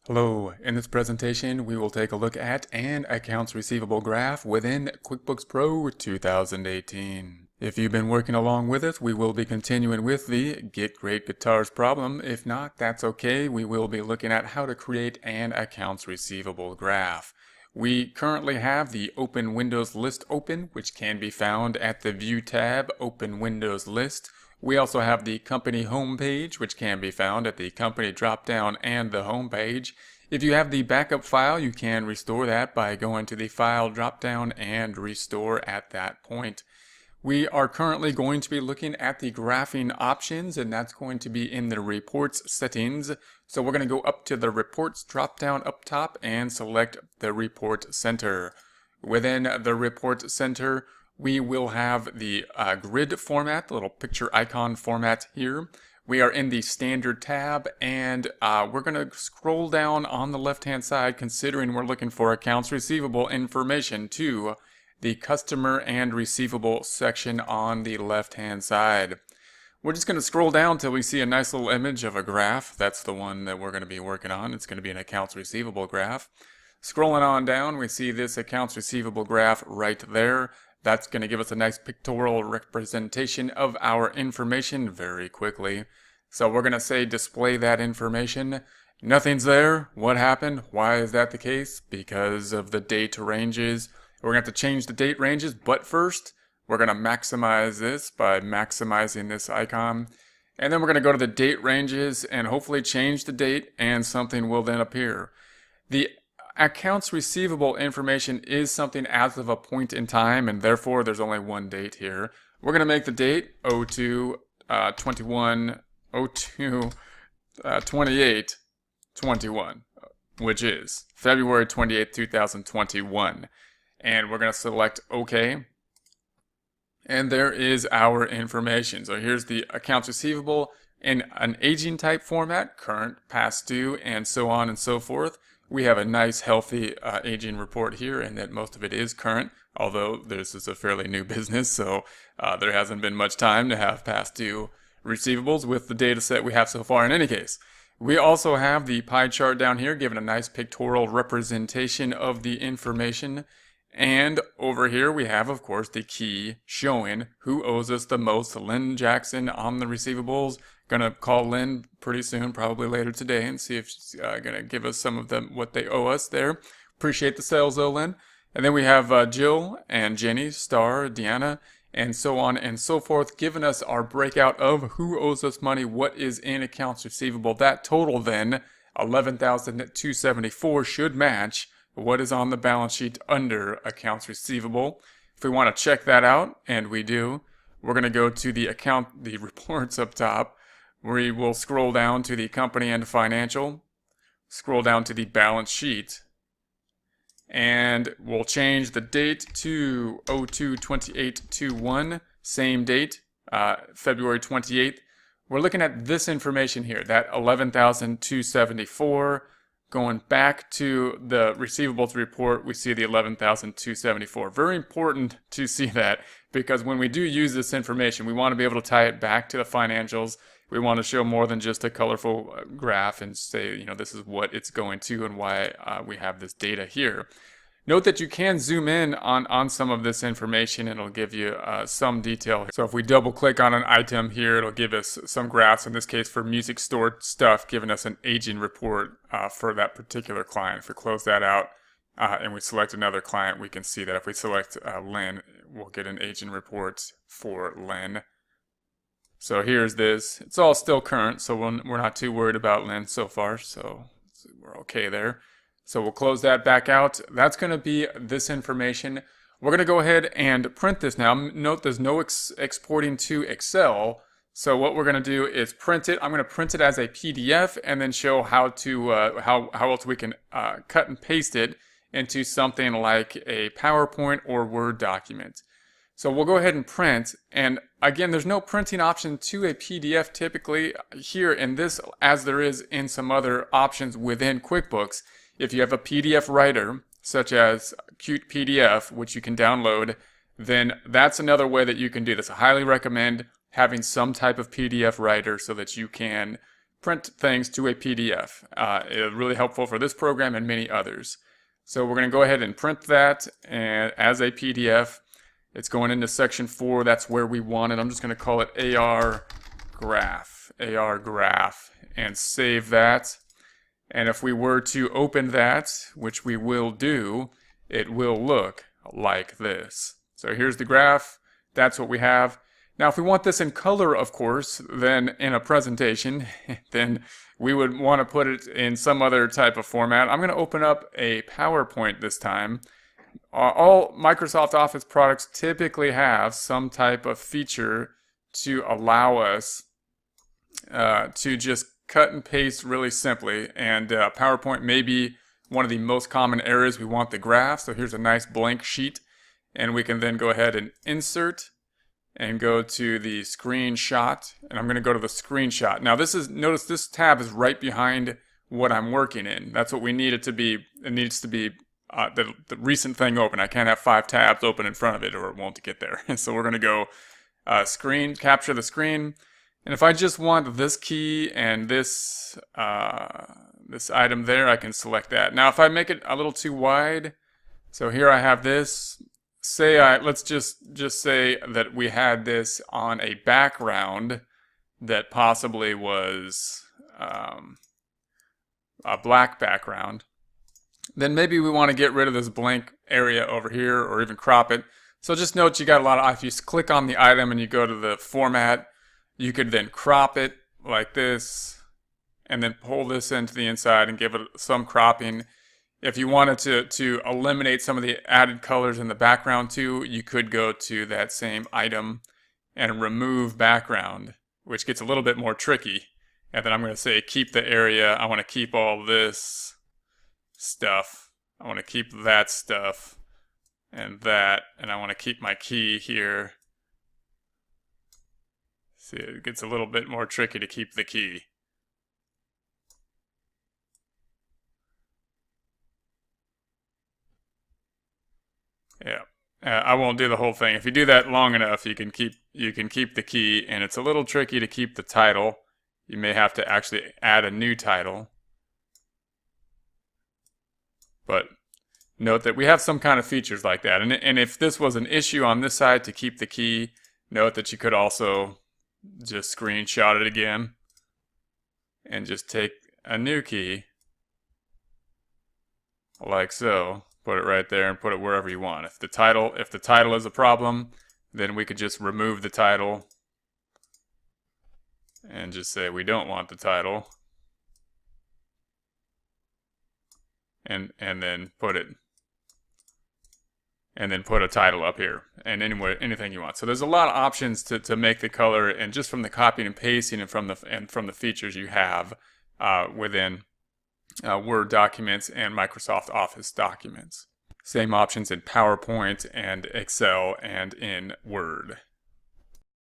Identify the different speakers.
Speaker 1: Hello, in this presentation we will take a look at an accounts receivable graph within QuickBooks Pro 2018. If you've been working along with us, we will be continuing with the Get Great Guitars problem. If not, that's okay. We will be looking at how to create an accounts receivable graph. We currently have the Open Windows List open, which can be found at the View tab, Open Windows List. We also have the company homepage, which can be found at the company dropdown and the homepage. If you have the backup file, you can restore that by going to the file dropdown and restore at that point. We are currently going to be looking at the graphing options, and that's going to be in the reports settings. So we're going to go up to the reports dropdown up top and select the report center. Within the report center, we will have the grid format, the little picture icon format here. We are in the standard tab, and we're going to scroll down on the left hand side, considering we're looking for accounts receivable information, to the customer and receivable section on the left hand side. We're just going to scroll down till we see a nice little image of a graph. That's the one that we're going to be working on. It's going to be an accounts receivable graph. Scrolling on down, we see this accounts receivable graph right there. That's going to give us a nice pictorial representation of our information very quickly. So we're going to say display that information. Nothing's there. What happened? Why is that the case? Because of the date ranges. We're going to have to change the date ranges, but first we're going to maximize this by maximizing this icon. And then we're going to go to the date ranges and hopefully change the date, and something will then appear. The accounts receivable information is something as of a point in time, and therefore there's only one date here. We're going to make the date 02/28/21, which is February 28, 2021. And we're going to select OK. And there is our information. So here's the accounts receivable in an aging type format, current, past due, and so on and so forth. We have a nice healthy aging report here, and that most of it is current, although this is a fairly new business, so there hasn't been much time to have past due receivables with the data set we have so far in any case. We also have the pie chart down here giving a nice pictorial representation of the information. And over here we have, of course, the key showing who owes us the most. Lynn Jackson on the receivables. Gonna call Lynn pretty soon, probably later today, and see if she's gonna give us some of them what they owe us there. Appreciate the sales though, Lynn. And then we have Jill and Jenny, Star, Deanna, and so on and so forth, giving us our breakout of who owes us money, what is in accounts receivable. That total then, $11,274, should match what is on the balance sheet under accounts receivable. If we want to check that out, and we do, we're going to go to the reports up top. We will scroll down to the company and financial, scroll down to the balance sheet, and we'll change the date to 02/28/21, same date, February 28th. We're looking at this information here, that $11,274. Going back to the receivables report, we see the $11,274. Very important to see that, because when we do use this information, we want to be able to tie it back to the financials. We want to show more than just a colorful graph and say, you know, this is what it's going to and why we have this data here. Note that you can zoom in on some of this information, and it'll give you some detail. So if we double click on an item here, it'll give us some graphs, in this case for music store stuff, giving us an aging report for that particular client. If we close that out and we select another client, we can see that if we select Lynn, we'll get an aging report for Lynn. So here's this. It's all still current, so we're not too worried about Lynn so far, so we're okay there. So we'll close that back out. That's going to be this information. We're going to go ahead and print this now. Note there's no exporting to Excel. So what we're going to do is print it. I'm going to print it as a PDF and then show how to how else we can cut and paste it into something like a PowerPoint or Word document. So we'll go ahead and print, and again, there's no printing option to a PDF typically here in this, as there is in some other options within QuickBooks. If you have a PDF writer, such as Qt PDF, which you can download, then that's another way that you can do this. I highly recommend having some type of PDF writer so that you can print things to a PDF. It's really helpful for this program and many others. So we're going to go ahead and print that and as a PDF. It's going into section 4. That's where we want it. I'm just going to call it AR Graph, and save that. And if we were to open that, which we will do, it will look like this. So here's the graph. That's what we have. Now, if we want this in color, of course, then in a presentation, then we would want to put it in some other type of format. I'm going to open up a PowerPoint this time. All Microsoft Office products typically have some type of feature to allow us to just cut and paste really simply. And PowerPoint may be one of the most common areas we want the graph. So here's a nice blank sheet. And we can then go ahead and insert and go to the screenshot, and I'm going to go to the screenshot. Now notice this tab is right behind what I'm working in. That's what we need it to be. It needs to be the recent thing open. I can't have 5 tabs open in front of it or it won't get there. And so we're going to go capture the screen. And if I just want this key and this item there, I can select that. Now if I make it a little too wide, so here I have this. Let's just say that we had this on a background that possibly was a black background. Then maybe we want to get rid of this blank area over here or even crop it. So just note you got a lot of, if you click on the item and you go to the format, you could then crop it like this and then pull this into the inside and give it some cropping. If you wanted to eliminate some of the added colors in the background too, you could go to that same item and remove background, which gets a little bit more tricky. And then I'm going to say keep the area. I want to keep all this stuff. I want to keep that stuff and that. And I want to keep my key here. See, it gets a little bit more tricky to keep the key. Yeah, I won't do the whole thing. If you do that long enough, you can keep the key, and it's a little tricky to keep the title. You may have to actually add a new title. But note that we have some kind of features like that. And if this was an issue on this side to keep the key, note that you could also just screenshot it again and just take a new key like so. Put it right there and put it wherever you want. If the title is a problem, then we could just remove the title and just say we don't want the title, and then put a title up here and anything you want. So there's a lot of options to make the color, and just from the copying and pasting and from the features you have within Word documents and Microsoft Office documents. Same options in PowerPoint and Excel and in Word.